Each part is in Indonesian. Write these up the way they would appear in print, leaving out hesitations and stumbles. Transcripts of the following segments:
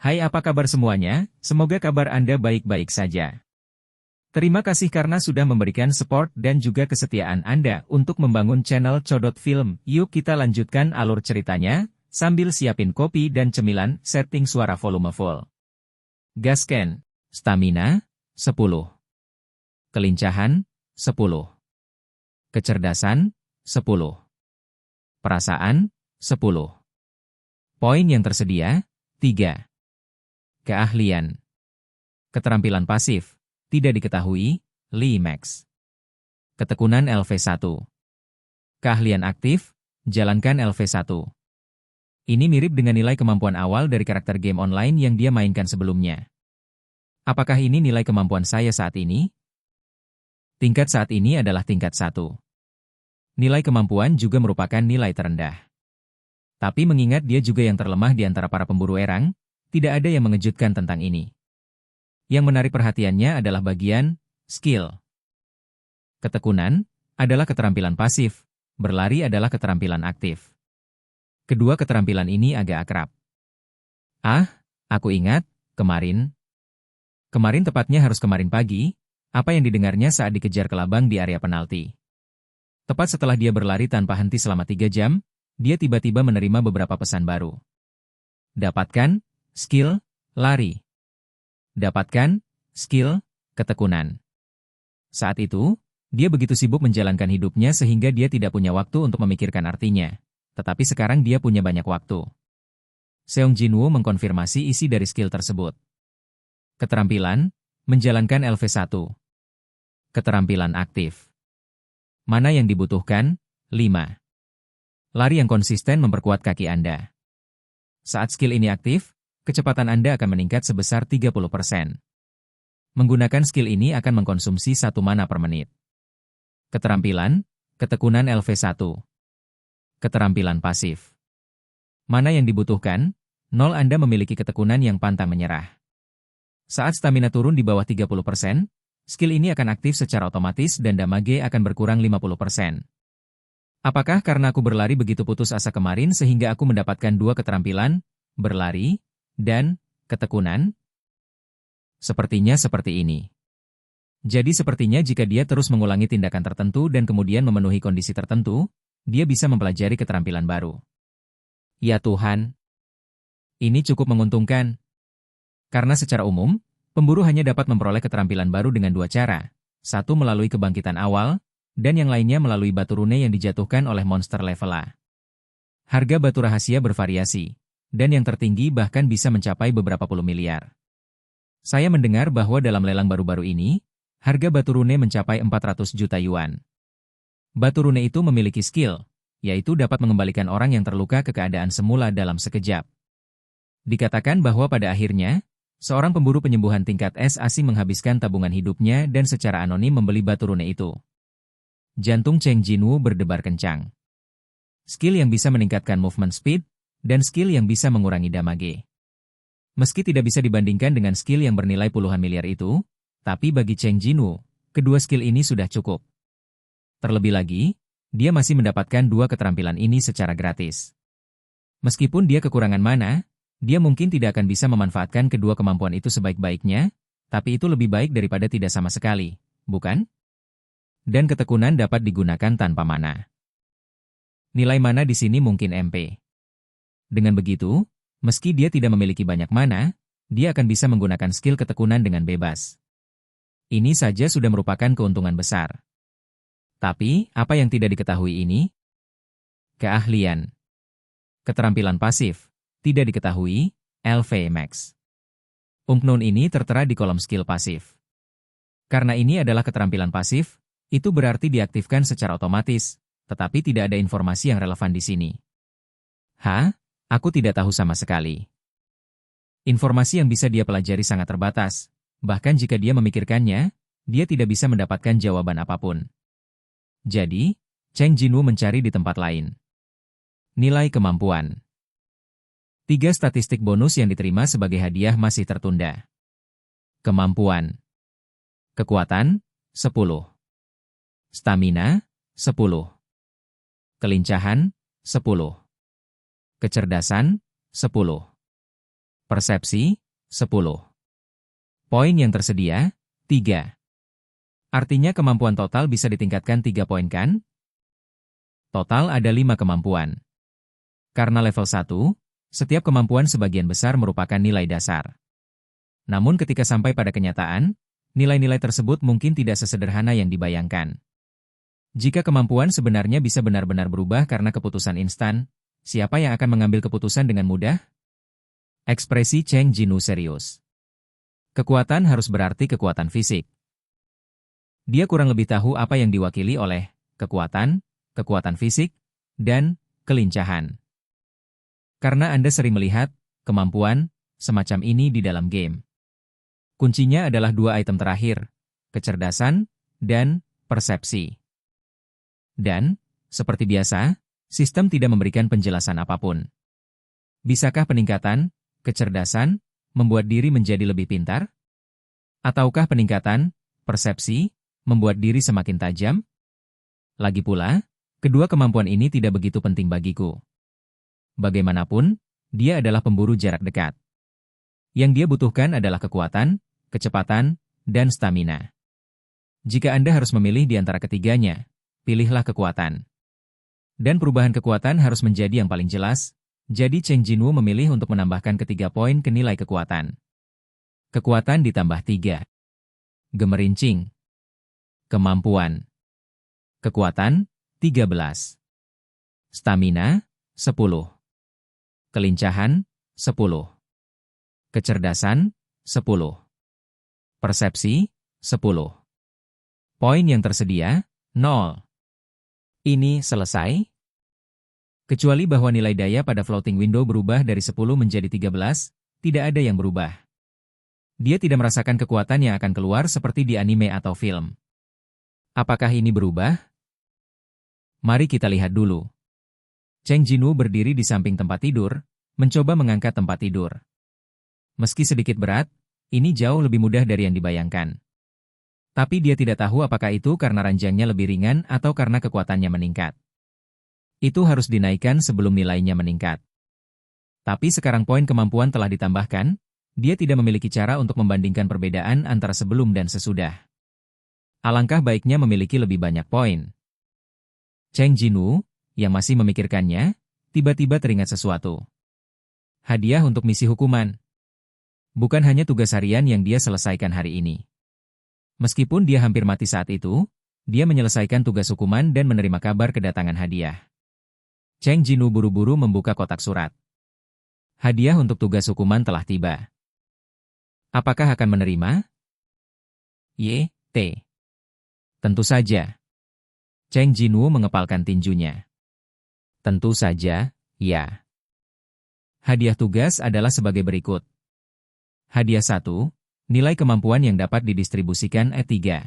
Hai, apa kabar semuanya? Semoga kabar Anda baik-baik saja. Terima kasih karena sudah memberikan support dan juga kesetiaan Anda untuk membangun channel Codot Film. Yuk kita lanjutkan alur ceritanya, sambil siapin kopi dan cemilan, setting suara volume full. Gasken, stamina, 10. Kelincahan, 10. Kecerdasan, 10. Perasaan, 10. Poin yang tersedia, 3. Keahlian. Keterampilan pasif, tidak diketahui, 5 max. Ketekunan LV1. Keahlian aktif, jalankan LV1. Ini mirip dengan nilai kemampuan awal dari karakter game online yang dia mainkan sebelumnya. Apakah ini nilai kemampuan saya saat ini? Tingkat saat ini adalah tingkat 1. Nilai kemampuan juga merupakan nilai terendah. Tapi mengingat dia juga yang terlemah di antara para pemburu erang, tidak ada yang mengejutkan tentang ini. Yang menarik perhatiannya adalah bagian skill. Ketekunan adalah keterampilan pasif, berlari adalah keterampilan aktif. Kedua keterampilan ini agak akrab. Ah, aku ingat, kemarin tepatnya harus kemarin pagi, apa yang didengarnya saat dikejar kelabang di area penalti. Tepat setelah dia berlari tanpa henti selama 3 jam, dia tiba-tiba menerima beberapa pesan baru. Dapatkan skill, lari. Dapatkan skill, ketekunan. Saat itu, dia begitu sibuk menjalankan hidupnya sehingga dia tidak punya waktu untuk memikirkan artinya. Tetapi sekarang dia punya banyak waktu. Seong Jinwoo mengkonfirmasi isi dari skill tersebut. Keterampilan, menjalankan LV1. Keterampilan aktif. Mana yang dibutuhkan? 5. Lari yang konsisten memperkuat kaki Anda. Saat skill ini aktif, kecepatan Anda akan meningkat sebesar 30%. Menggunakan skill ini akan mengkonsumsi 1 mana per menit. Keterampilan, ketekunan LV1. Keterampilan pasif. Mana yang dibutuhkan? 0. Anda memiliki ketekunan yang pantang menyerah. Saat stamina turun di bawah 30%, skill ini akan aktif secara otomatis dan damage akan berkurang 50%. Apakah karena aku berlari begitu putus asa kemarin sehingga aku mendapatkan 2 keterampilan, berlari, dan ketekunan? Sepertinya seperti ini. Jadi sepertinya jika dia terus mengulangi tindakan tertentu dan kemudian memenuhi kondisi tertentu, dia bisa mempelajari keterampilan baru. Ya Tuhan! Ini cukup menguntungkan. Karena secara umum, pemburu hanya dapat memperoleh keterampilan baru dengan 2 cara. Satu melalui kebangkitan awal, dan yang lainnya melalui batu rune yang dijatuhkan oleh monster level A. Harga batu rahasia bervariasi, dan yang tertinggi bahkan bisa mencapai beberapa puluh miliar. Saya mendengar bahwa dalam lelang baru-baru ini, harga batu rune mencapai 400 juta yuan. Batu rune itu memiliki skill, yaitu dapat mengembalikan orang yang terluka ke keadaan semula dalam sekejap. Dikatakan bahwa pada akhirnya, seorang pemburu penyembuhan tingkat S asing menghabiskan tabungan hidupnya dan secara anonim membeli batu rune itu. Jantung Cheng Jinwoo berdebar kencang. Skill yang bisa meningkatkan movement speed, dan skill yang bisa mengurangi damage. Meski tidak bisa dibandingkan dengan skill yang bernilai puluhan miliar itu, tapi bagi Cheng Jinwoo, kedua skill ini sudah cukup. Terlebih lagi, dia masih mendapatkan 2 keterampilan ini secara gratis. Meskipun dia kekurangan mana, dia mungkin tidak akan bisa memanfaatkan kedua kemampuan itu sebaik-baiknya, tapi itu lebih baik daripada tidak sama sekali, bukan? Dan ketekunan dapat digunakan tanpa mana. Nilai mana di sini mungkin MP. Dengan begitu, meski dia tidak memiliki banyak mana, dia akan bisa menggunakan skill ketekunan dengan bebas. Ini saja sudah merupakan keuntungan besar. Tapi, apa yang tidak diketahui ini? Keahlian. Keterampilan pasif, tidak diketahui, LV Max. Unknown ini tertera di kolom skill pasif. Karena ini adalah keterampilan pasif, itu berarti diaktifkan secara otomatis, tetapi tidak ada informasi yang relevan di sini. Hah? Aku tidak tahu sama sekali. Informasi yang bisa dia pelajari sangat terbatas, bahkan jika dia memikirkannya, dia tidak bisa mendapatkan jawaban apapun. Jadi, Cheng Jinwoo mencari di tempat lain. Nilai kemampuan. 3 statistik bonus yang diterima sebagai hadiah masih tertunda. Kemampuan. Kekuatan, 10. Stamina, 10. Kelincahan, 10. Kecerdasan, 10. Persepsi, 10. Poin yang tersedia, 3. Artinya kemampuan total bisa ditingkatkan 3 poin kan? Total ada 5 kemampuan. Karena level 1, setiap kemampuan sebagian besar merupakan nilai dasar. Namun ketika sampai pada kenyataan, nilai-nilai tersebut mungkin tidak sesederhana yang dibayangkan. Jika kemampuan sebenarnya bisa benar-benar berubah karena keputusan instan, siapa yang akan mengambil keputusan dengan mudah? Ekspresi Cheng Jinwoo serius. Kekuatan harus berarti kekuatan fisik. Dia kurang lebih tahu apa yang diwakili oleh kekuatan, kekuatan fisik, dan kelincahan. Karena Anda sering melihat kemampuan semacam ini di dalam game. Kuncinya adalah 2 item terakhir, kecerdasan dan persepsi. Dan, seperti biasa, sistem tidak memberikan penjelasan apapun. Bisakah peningkatan kecerdasan membuat diri menjadi lebih pintar? Ataukah peningkatan persepsi membuat diri semakin tajam? Lagi pula, kedua kemampuan ini tidak begitu penting bagiku. Bagaimanapun, dia adalah pemburu jarak dekat. Yang dia butuhkan adalah kekuatan, kecepatan, dan stamina. Jika Anda harus memilih di antara ketiganya, pilihlah kekuatan. Dan perubahan kekuatan harus menjadi yang paling jelas, jadi Cheng Jinwoo memilih untuk menambahkan ketiga poin ke nilai kekuatan. Kekuatan ditambah 3. Gemerincing. Kemampuan. Kekuatan, 13. Stamina, 10. Kelincahan, 10. Kecerdasan, 10. Persepsi, 10. Poin yang tersedia, 0. Ini selesai? Kecuali bahwa nilai daya pada floating window berubah dari 10 menjadi 13, tidak ada yang berubah. Dia tidak merasakan kekuatan yang akan keluar seperti di anime atau film. Apakah ini berubah? Mari kita lihat dulu. Cheng Jinwoo berdiri di samping tempat tidur, mencoba mengangkat tempat tidur. Meski sedikit berat, ini jauh lebih mudah dari yang dibayangkan. Tapi dia tidak tahu apakah itu karena ranjangnya lebih ringan atau karena kekuatannya meningkat. Itu harus dinaikkan sebelum nilainya meningkat. Tapi sekarang poin kemampuan telah ditambahkan, dia tidak memiliki cara untuk membandingkan perbedaan antara sebelum dan sesudah. Alangkah baiknya memiliki lebih banyak poin. Cheng Jinwoo, yang masih memikirkannya, tiba-tiba teringat sesuatu. Hadiah untuk misi hukuman. Bukan hanya tugas harian yang dia selesaikan hari ini. Meskipun dia hampir mati saat itu, dia menyelesaikan tugas hukuman dan menerima kabar kedatangan hadiah. Cheng Jinwoo buru-buru membuka kotak surat. Hadiah untuk tugas hukuman telah tiba. Apakah akan menerima? YT. Tentu saja. Cheng Jinwoo mengepalkan tinjunya. Tentu saja, ya. Hadiah tugas adalah sebagai berikut. Hadiah 1, nilai kemampuan yang dapat didistribusikan E3.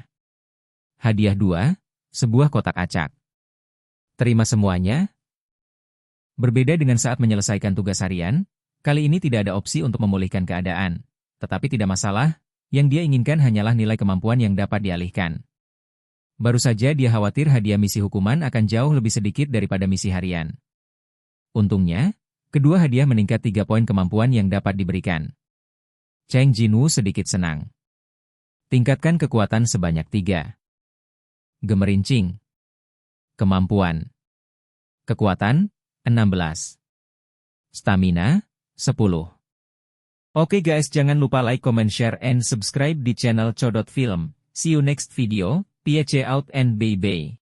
Hadiah 2, sebuah kotak acak. Terima semuanya? Berbeda dengan saat menyelesaikan tugas harian, kali ini tidak ada opsi untuk memulihkan keadaan. Tetapi tidak masalah, yang dia inginkan hanyalah nilai kemampuan yang dapat dialihkan. Baru saja dia khawatir hadiah misi hukuman akan jauh lebih sedikit daripada misi harian. Untungnya, kedua hadiah meningkat 3 poin kemampuan yang dapat diberikan. Cheng Jinwoo sedikit senang. Tingkatkan kekuatan sebanyak 3. Gemerincing. Kemampuan. Kekuatan, 16. Stamina, 10. Oke guys, jangan lupa like, comment, share, and subscribe di channel Codot Film. See you next video, peace out and bye-bye.